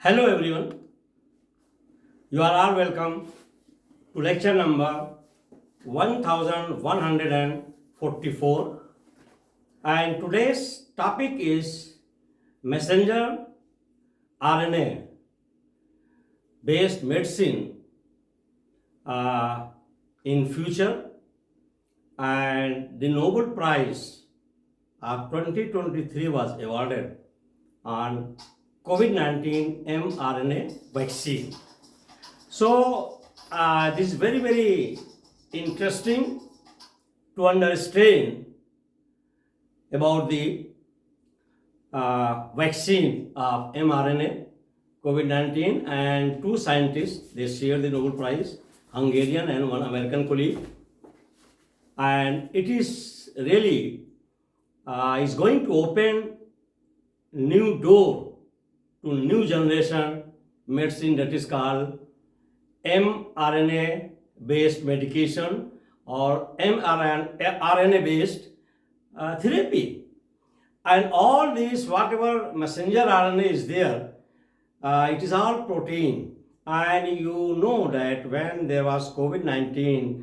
Hello everyone, you are all welcome to lecture number 1144, and today's topic is messenger RNA based medicine in future, and the Nobel Prize of 2023 was awarded on COVID-19 mRNA vaccine. So this is very interesting to understand about the vaccine of mRNA COVID-19, and two scientists, they shared the Nobel Prize, Hungarian and one American colleague, and it is really is going to open new door to new generation medicine that is called mRNA based medication or mRNA based therapy. And all these, whatever messenger RNA is there, it is all protein. And you know that when there was COVID-19,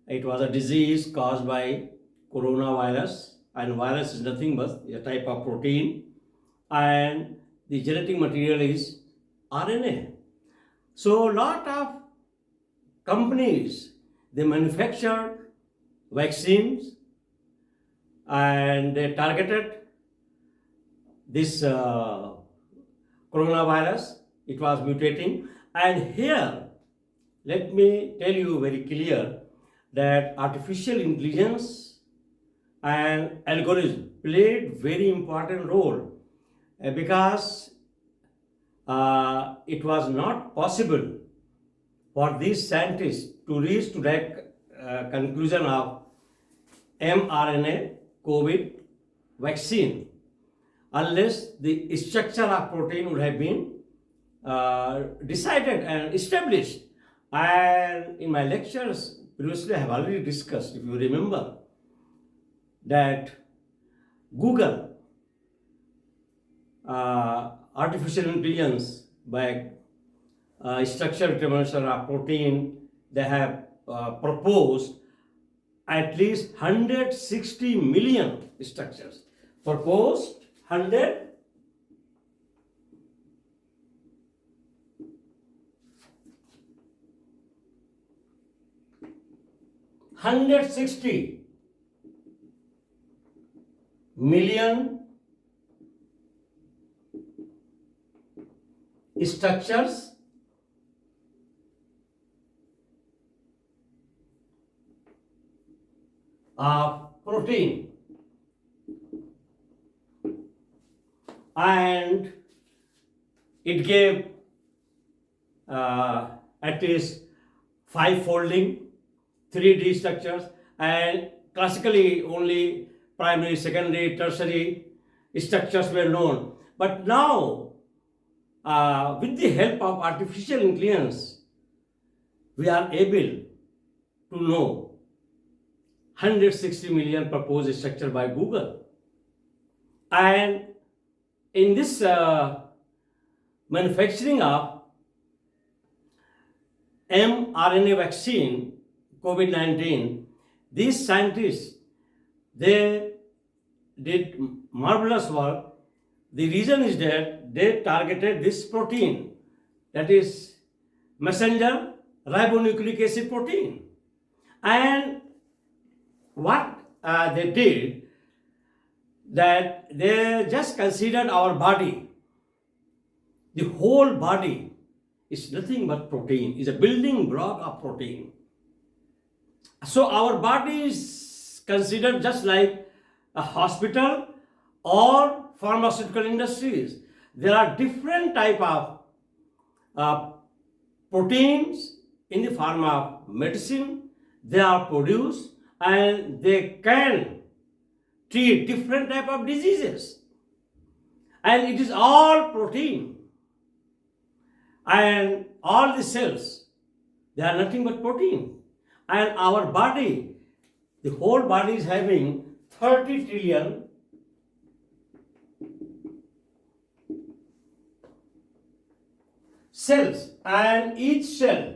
it was a disease caused by coronavirus, and virus is nothing but a type of protein, and the genetic material is RNA. So a lot of companies, they manufacture vaccines and they targeted this coronavirus. It was mutating, and here let me tell you very clear that artificial intelligence and algorithm played very important role because it was not possible for these scientists to reach to that conclusion of mRNA COVID vaccine unless the structure of protein would have been decided and established. And in my lectures previously I have already discussed, if you remember, that Google artificial intelligence by structure determination of protein, they have proposed at least 160 million structures. Proposed 160 million structures of protein, and it gave at least 5 folding 3D structures, and classically only primary, secondary, tertiary structures were known. But now with the help of artificial intelligence, we are able to know 160 million proposed structure by Google. And in this manufacturing of mRNA vaccine COVID-19, these scientists, they did marvelous work. The reason is that they targeted this protein, that is messenger ribonucleic acid protein. And what they did, that they just considered our body. The whole body is nothing but protein, is a building block of protein. So our body is considered just like a hospital or pharmaceutical industries. There are different type of proteins in the pharma medicine. They are produced and they can treat different type of diseases, and it is all protein, and all the cells, they are nothing but protein. And our body, the whole body is having 30 trillion cells, and each cell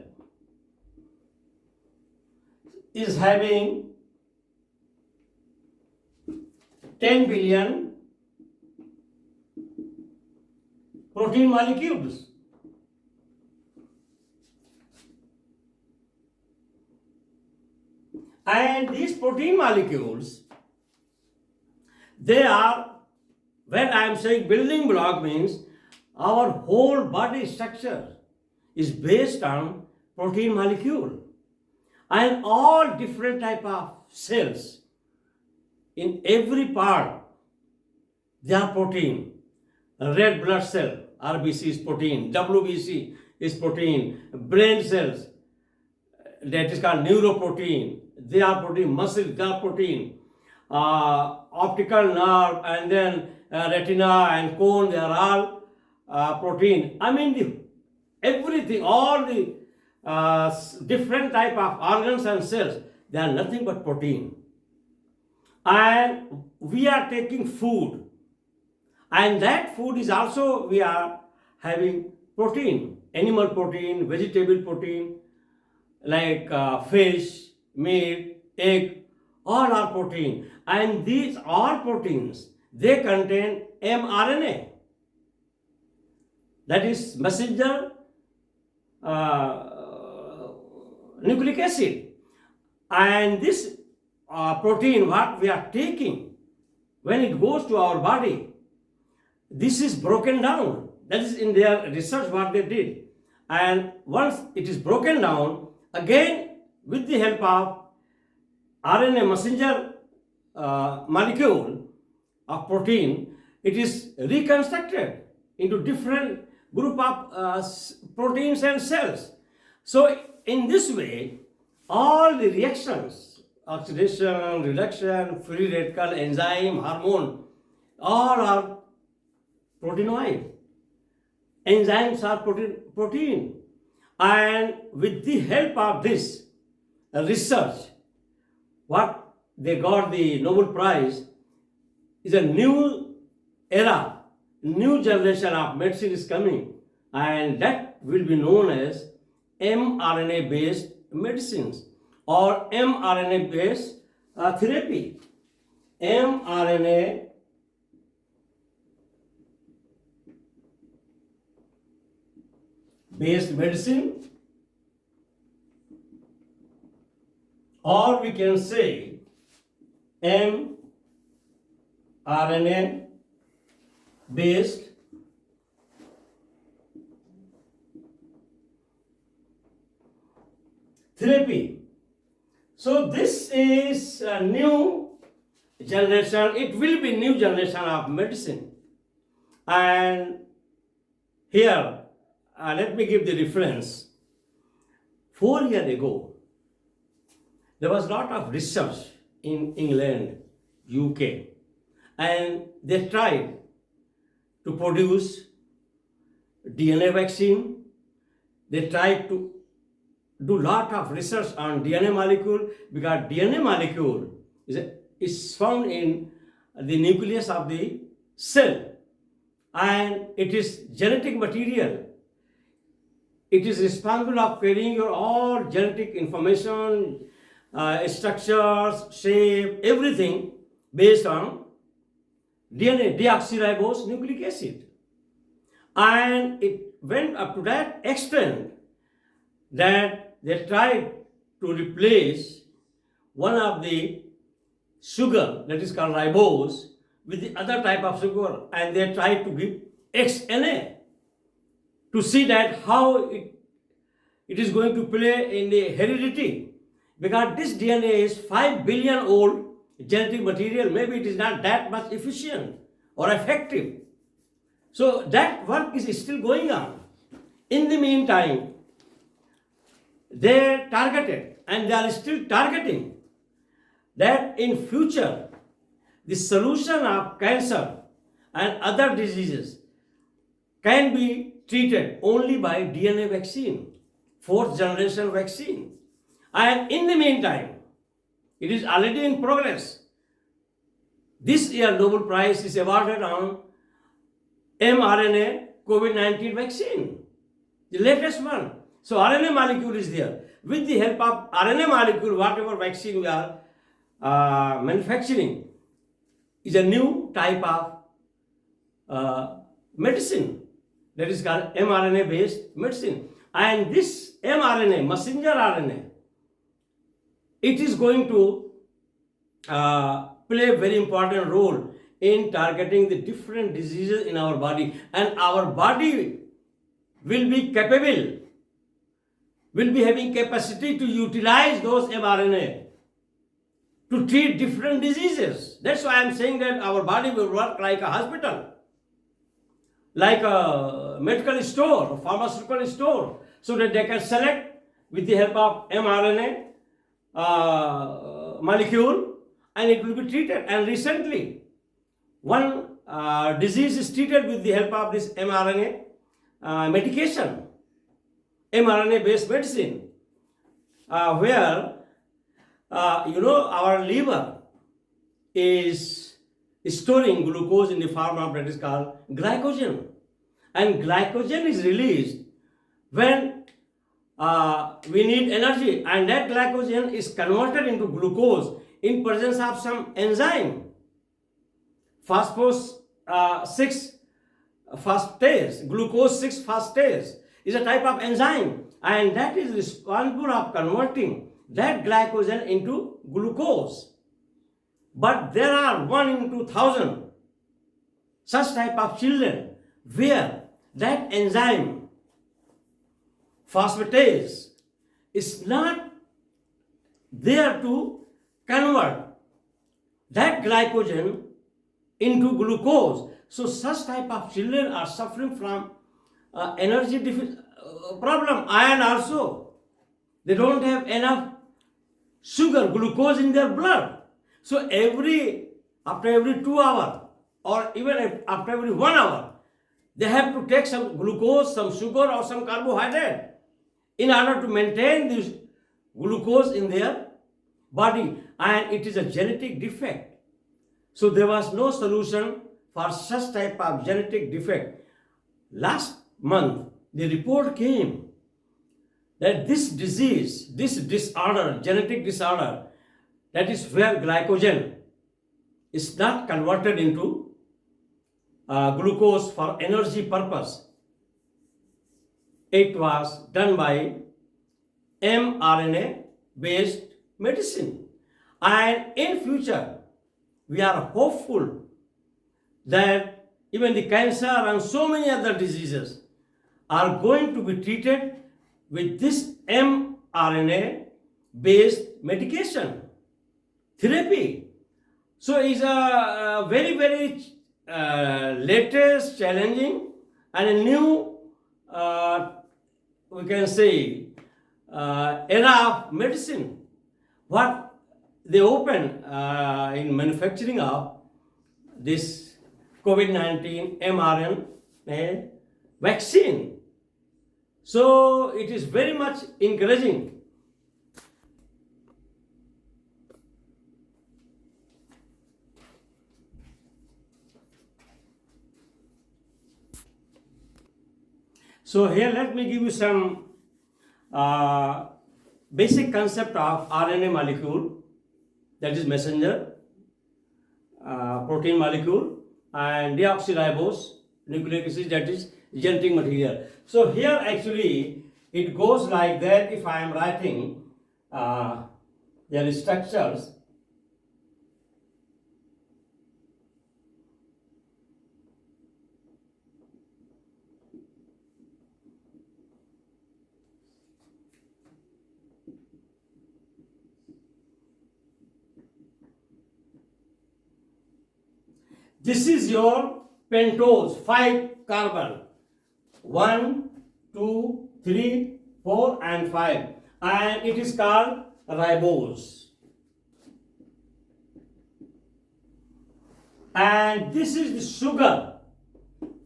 is having 10 billion protein molecules. And these protein molecules, they are, when I am saying building block, means our whole body structure is based on protein molecule. And all different type of cells, in every part, they are protein. Red blood cell, RBC is protein, WBC is protein, brain cells, that is called neuroprotein, they are protein, muscle, they are protein, optical nerve, and then retina and cone, they are all protein. I mean, everything, all the different type of organs and cells, they are nothing but protein. And we are taking food, and that food is also, we are having protein, animal protein, vegetable protein, like fish, meat, egg, all are protein. And these all proteins, they contain mRNA, that is messenger nucleic acid. And this protein, what we are taking, when it goes to our body, this is broken down. That is in their research what they did. And once it is broken down, again with the help of RNA messenger molecule of protein, it is reconstructed into different group of proteins and cells. So in this way, all the reactions, oxidation, reduction, free radical, enzyme, hormone, all are proteinoid. Enzymes are protein. And with the help of this research, what they got the Nobel Prize is a new era, new generation of medicine is coming, and that will be known as mRNA-based medicines or mRNA-based therapy. mRNA based medicine, or we can say mRNA based therapy. So this is a new generation, it will be new generation of medicine. And here, let me give the reference. 4 years ago, there was a lot of research in England, UK, and they tried to produce DNA vaccine. They tried to do a lot of research on DNA molecule, because DNA molecule is found in the nucleus of the cell, and it is genetic material. It is responsible of carrying your all genetic information, structures, shape, everything based on DNA, deoxyribose nucleic acid. And it went up to that extent that they tried to replace one of the sugar, that is called ribose, with the other type of sugar, and they tried to give XNA to see that how it is going to play in the heredity, because this DNA is 5 billion old genetic material. Maybe it is not that much efficient or effective. So that work is still going on. In the meantime, they targeted, and they are still targeting, that in future the solution of cancer and other diseases can be treated only by DNA vaccine, 4th generation vaccine. And in the meantime, it is already in progress. This year Nobel Prize is awarded on mRNA COVID-19 vaccine. the latest one. So RNA molecule is there. With the help of RNA molecule, whatever vaccine we are manufacturing is a new type of medicine that is called mRNA based medicine. And this mRNA, messenger RNA, it is going to play a very important role in targeting the different diseases in our body, and our body will be capable, will be having capacity to utilize those mRNA to treat different diseases. That's why I'm saying that our body will work like a hospital, like a medical store, a pharmaceutical store, so that they can select with the help of mRNA molecule, and it will be treated. And recently, one disease is treated with the help of this mRNA medication, mRNA based medicine, where our liver is storing glucose in the form of that is called glycogen, and glycogen is released when we need energy, and that glycogen is converted into glucose in presence of some enzyme, phosphorus 6 phosphate, glucose 6 phosphate is a type of enzyme, and that is responsible of converting that glycogen into glucose. But there are 1 in 2,000 such type of children where that enzyme phosphatase is not there to convert that glycogen into glucose. So such type of children are suffering from energy problem, iron also. They don't have enough sugar, glucose in their blood. So after every 2 hours or even after every 1 hour, they have to take some glucose, some sugar or some carbohydrate in order to maintain this glucose in their body, and it is a genetic defect. So there was no solution for such type of genetic defect. Last month, the report came that this disease, this disorder, genetic disorder, that is where glycogen is not converted into glucose for energy purpose. It was done by mRNA based medicine, and in future we are hopeful that even the cancer and so many other diseases are going to be treated with this mRNA based medication therapy. So it's a very, very latest, challenging, and a new, we can say, era of medicine. What they open in manufacturing of this COVID-19 mRNA vaccine. So it is very much encouraging. So here let me give you some basic concept of RNA molecule, that is messenger protein molecule, and deoxyribose nucleic acid, that is genetic material. So here actually it goes like that. If I am writing their structures, this is your pentose, 5 carbon, 1, 2, 3, 4 and 5, and it is called ribose. And this is the sugar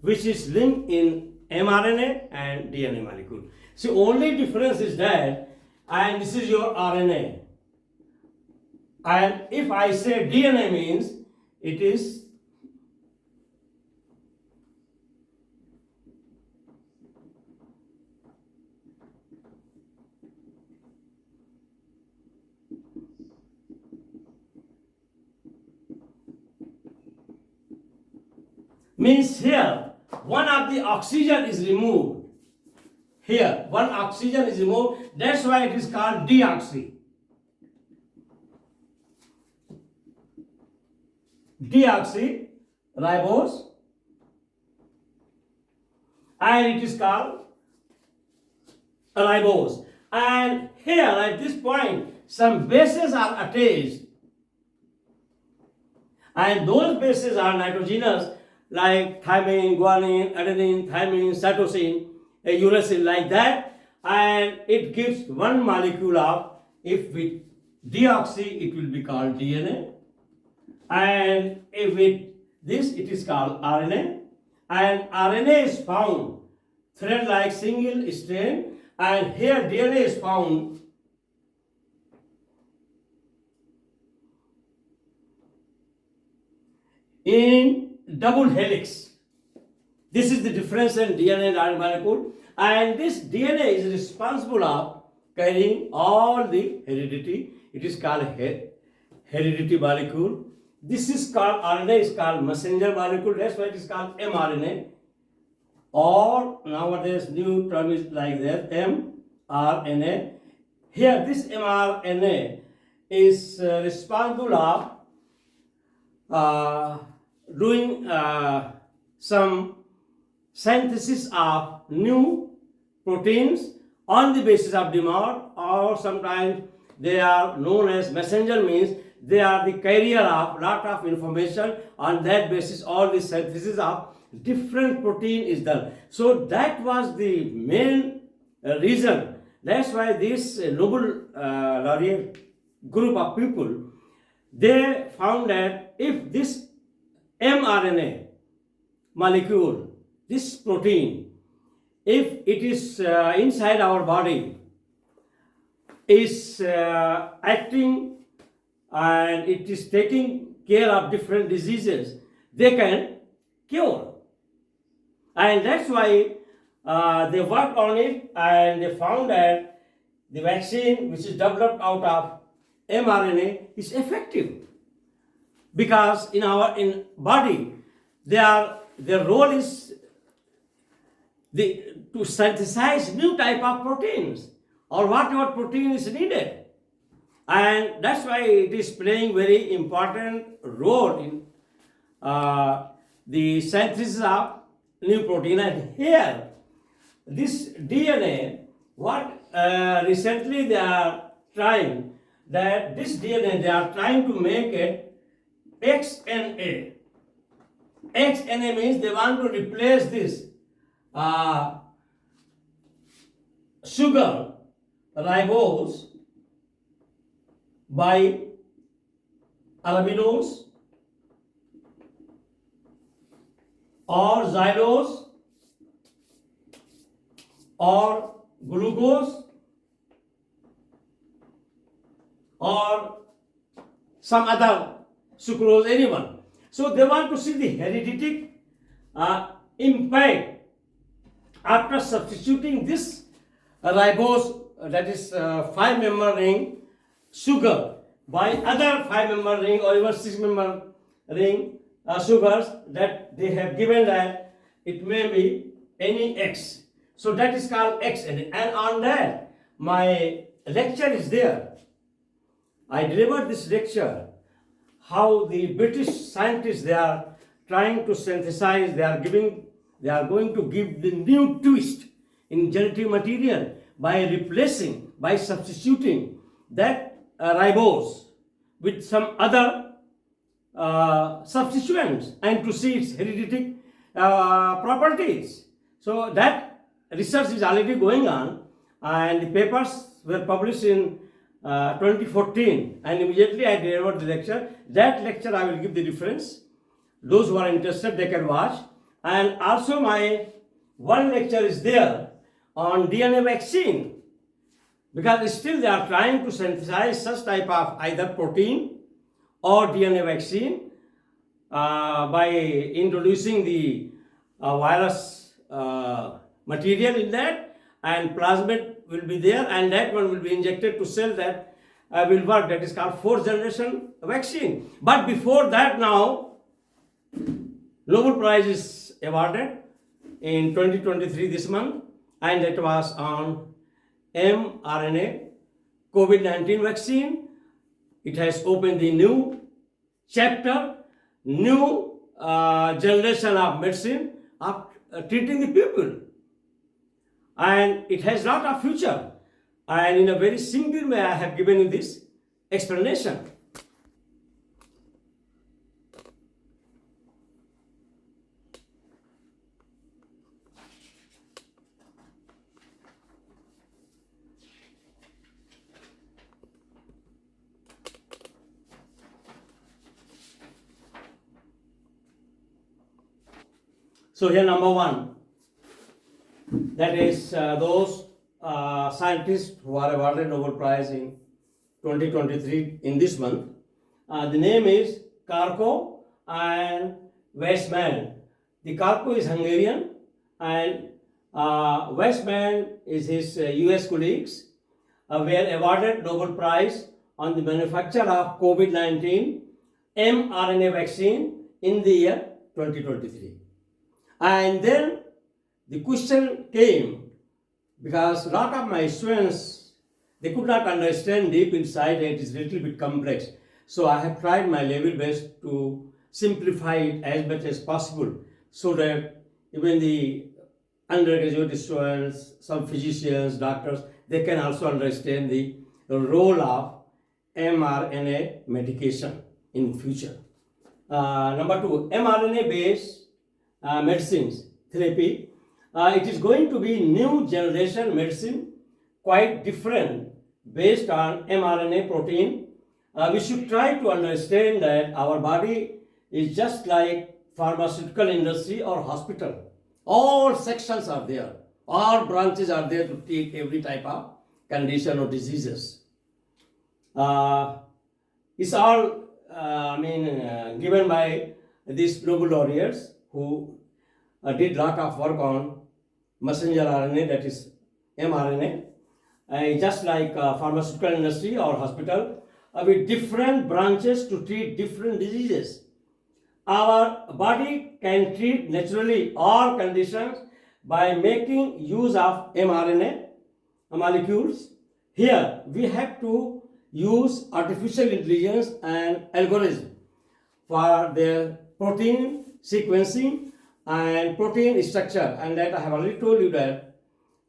which is linked in mRNA and DNA molecule. So only difference is that, and this is your RNA. And if I say DNA means it is means here one of the oxygen is removed. Here one oxygen is removed. That's why it is called deoxy. Deoxyribose, and it is called ribose. And here at this point some bases are attached, and those bases are nitrogenous, like thymine, guanine, adenine, thymine, cytosine, uracil, like that, and it gives one molecule of, if with deoxy it will be called DNA, and if with this it is called RNA, and RNA is found thread-like single strand, and here DNA is found in double helix. This is the difference in DNA and RNA molecule, and this DNA is responsible of carrying all the heredity. It is called heredity molecule. This is called, RNA is called messenger molecule. That's why it is called mRNA. Or nowadays new term is like that, mRNA. Here this mRNA is responsible of doing some synthesis of new proteins on the basis of demand, or sometimes they are known as messenger, means they are the carrier of lot of information. On that basis all the synthesis of different protein is done. So that was the main reason. That's why this Nobel laureate group of people, they found that if this mRNA molecule, this protein, if it is inside our body, is acting and it is taking care of different diseases, they can cure. And that's why they worked on it, and they found that the vaccine which is developed out of mRNA is effective, because in our body their role is to synthesize new type of proteins, or whatever protein is needed, and that's why it is playing very important role in the synthesis of new protein. And here this DNA, what recently they are trying, that this DNA they are trying to make it XNA. XNA means they want to replace this sugar ribose by albuminose or xylose or glucose or some other sucrose, anyone. So they want to see the hereditary impact after substituting this ribose, that is 5-member ring sugar, by other 5-member ring or even 6-member ring sugars that they have given, that it may be any X. So that is called XNA, and on that my lecture is there. I delivered this lecture, how the British scientists, they are trying to synthesize, they are going to give the new twist in genetic material by replacing, by substituting that ribose with some other substituents, and to see its hereditary properties. So that research is already going on, and the papers were published in 2014, and immediately I delivered the lecture. That lecture I will give the reference. Those who are interested, they can watch. And also my one lecture is there on DNA vaccine, because still they are trying to synthesize such type of either protein or DNA vaccine by introducing the virus material in that, and plasmid will be there, and that one will be injected to cell that will work. That is called 4th generation vaccine. But before that, now Nobel Prize is awarded in 2023 this month, and it was on mRNA COVID-19 vaccine. It has opened the new chapter, new generation of medicine of treating the people, and it has lot of future. And in a very simple way, I have given you this explanation. So here number one, that is those scientists who are awarded Nobel Prize in 2023 in this month. The name is Karko and Weissman. The Karko is Hungarian and Weissman is his US colleagues were awarded Nobel Prize on the manufacture of COVID-19 mRNA vaccine in the year 2023. And then the question came because a lot of my students, they could not understand deep inside, it is a little bit complex. So I have tried my level best to simplify it as much as possible so that even the undergraduate students, some physicians, doctors, they can also understand the role of mRNA medication in future. Number two, mRNA based medicines therapy. It is going to be new generation medicine, quite different based on mRNA protein. We should try to understand that our body is just like pharmaceutical industry or hospital. All sections are there. All branches are there to treat every type of condition or diseases. It's all given by these Nobel laureates who did lot of work on messenger RNA, that is mRNA, just like pharmaceutical industry or hospital, with different branches to treat different diseases. Our body can treat naturally all conditions by making use of mRNA molecules. Here we have to use artificial intelligence and algorithm for their protein sequencing and protein structure, and that I have already told you that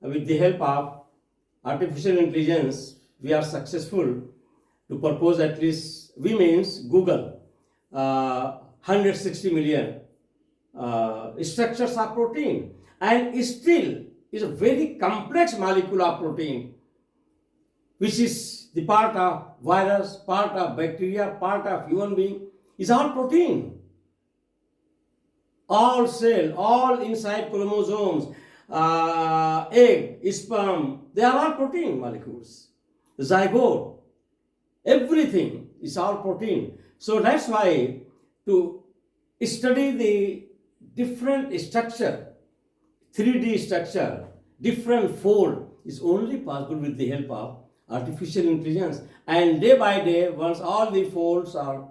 with the help of artificial intelligence we are successful to propose, at least we means Google, 160 million structures of protein, and still is a very complex molecule of protein which is the part of virus, part of bacteria, part of human being, is all protein. All cell, all inside chromosomes, egg, sperm, they are all protein molecules. Zygote, everything is all protein. So that's why to study the different structure, 3D structure, different fold is only possible with the help of artificial intelligence. And day by day, once all the folds are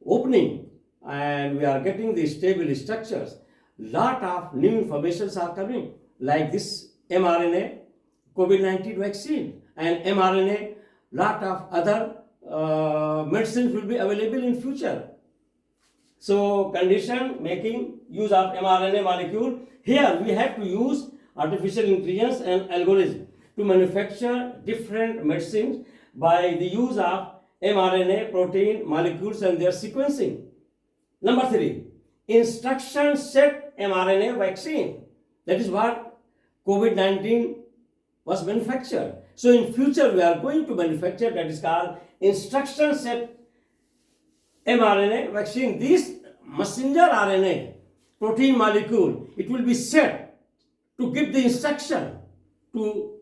opening and we are getting the stable structures, lot of new informations are coming, like this mRNA COVID-19 vaccine and mRNA, lot of other medicines will be available in future. So condition making use of mRNA molecule, here we have to use artificial intelligence and algorithm to manufacture different medicines by the use of mRNA protein molecules and their sequencing. Number three, instruction set mRNA vaccine. That is what COVID-19 was manufactured. So in future we are going to manufacture, that is called instruction set mRNA vaccine. This messenger RNA protein molecule, it will be set to give the instruction to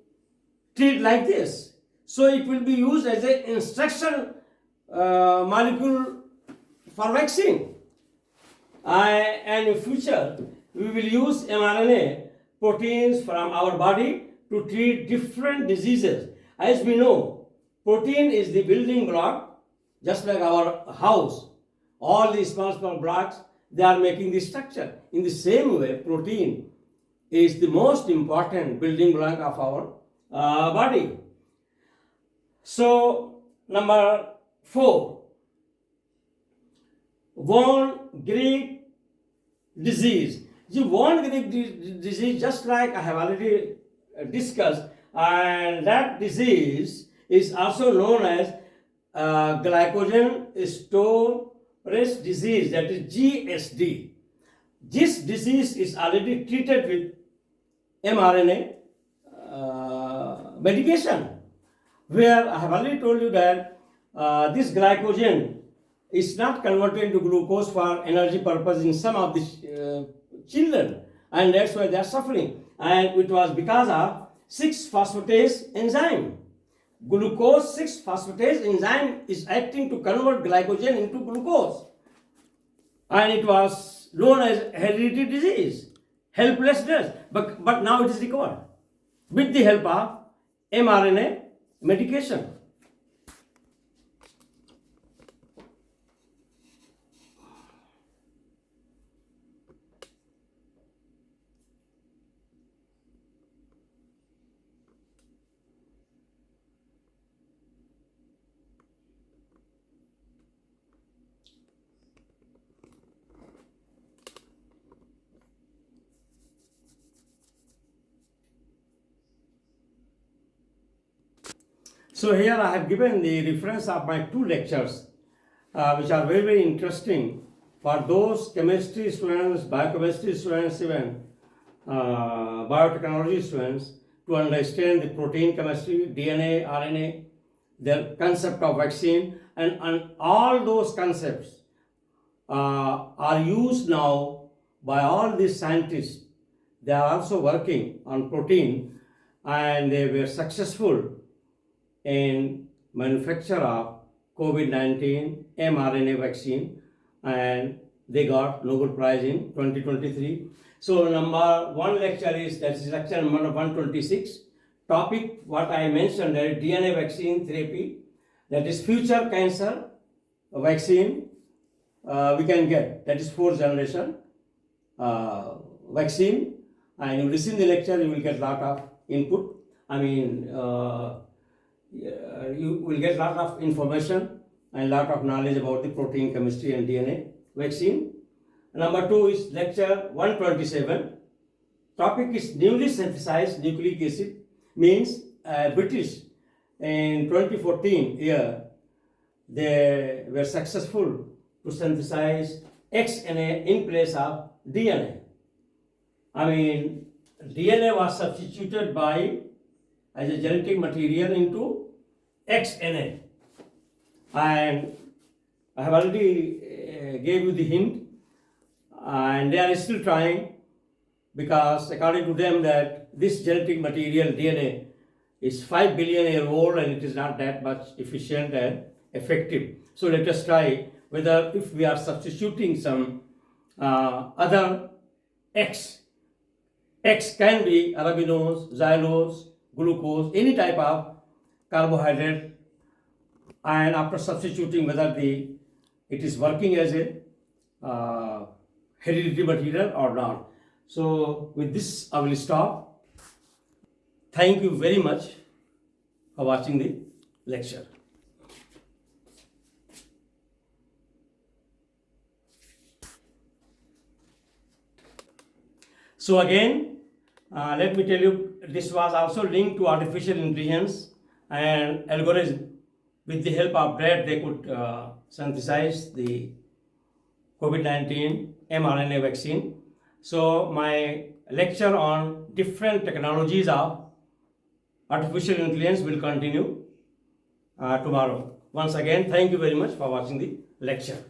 treat like this. So it will be used as an instruction molecule for vaccine. And in future, we will use mRNA proteins from our body to treat different diseases. As we know, protein is the building block, just like our house. All these small blocks, they are making the structure. In the same way, protein is the most important building block of our body. So, number 4, von Greek disease. The von Greek disease, just like I have already discussed, and that disease is also known as glycogen storage disease, that is GSD. This disease is already treated with mRNA medication, where I have already told you that this glycogen is not converted into glucose for energy purpose in some of the children, and that's why they are suffering. And it was because of 6-phosphatase enzyme. Glucose 6-phosphatase enzyme is acting to convert glycogen into glucose, and it was known as hereditary disease, helplessness. But now it is recovered with the help of mRNA medication. So here I have given the reference of my 2 lectures, which are very, very interesting for those chemistry students, biochemistry students, even biotechnology students, to understand the protein chemistry, DNA, RNA, the concept of vaccine, and all those concepts are used now by all these scientists. They are also working on protein, and they were successful in manufacture of COVID-19 mRNA vaccine, and they got Nobel Prize in 2023. So number 1 lecture is, that is lecture number 126. Topic what I mentioned, that is DNA vaccine therapy, that is future cancer vaccine we can get, that is 4th generation vaccine. And you listen the lecture, you will get lot of input. You will get lot of information and lot of knowledge about the protein chemistry and DNA vaccine. Number 2 is lecture 127. Topic is newly synthesized nucleic acid, means British in 2014 year they were successful to synthesize XNA in place of DNA. DNA was substituted by as a genetic material into XNA, and I have already gave you the hint, and they are still trying, because according to them that this genetic material DNA is 5 billion year old and it is not that much efficient and effective. So let us try whether if we are substituting some other X can be arabinose, xylose, glucose, any type of carbohydrate, and after substituting whether it is working as a hereditary material or not. So with this I will stop. Thank you very much for watching the lecture. So again, let me tell you, this was also linked to artificial intelligence and algorithm. With the help of that, they could synthesize the COVID-19 mRNA vaccine. So my lecture on different technologies of artificial intelligence will continue tomorrow. Once again, thank you very much for watching the lecture.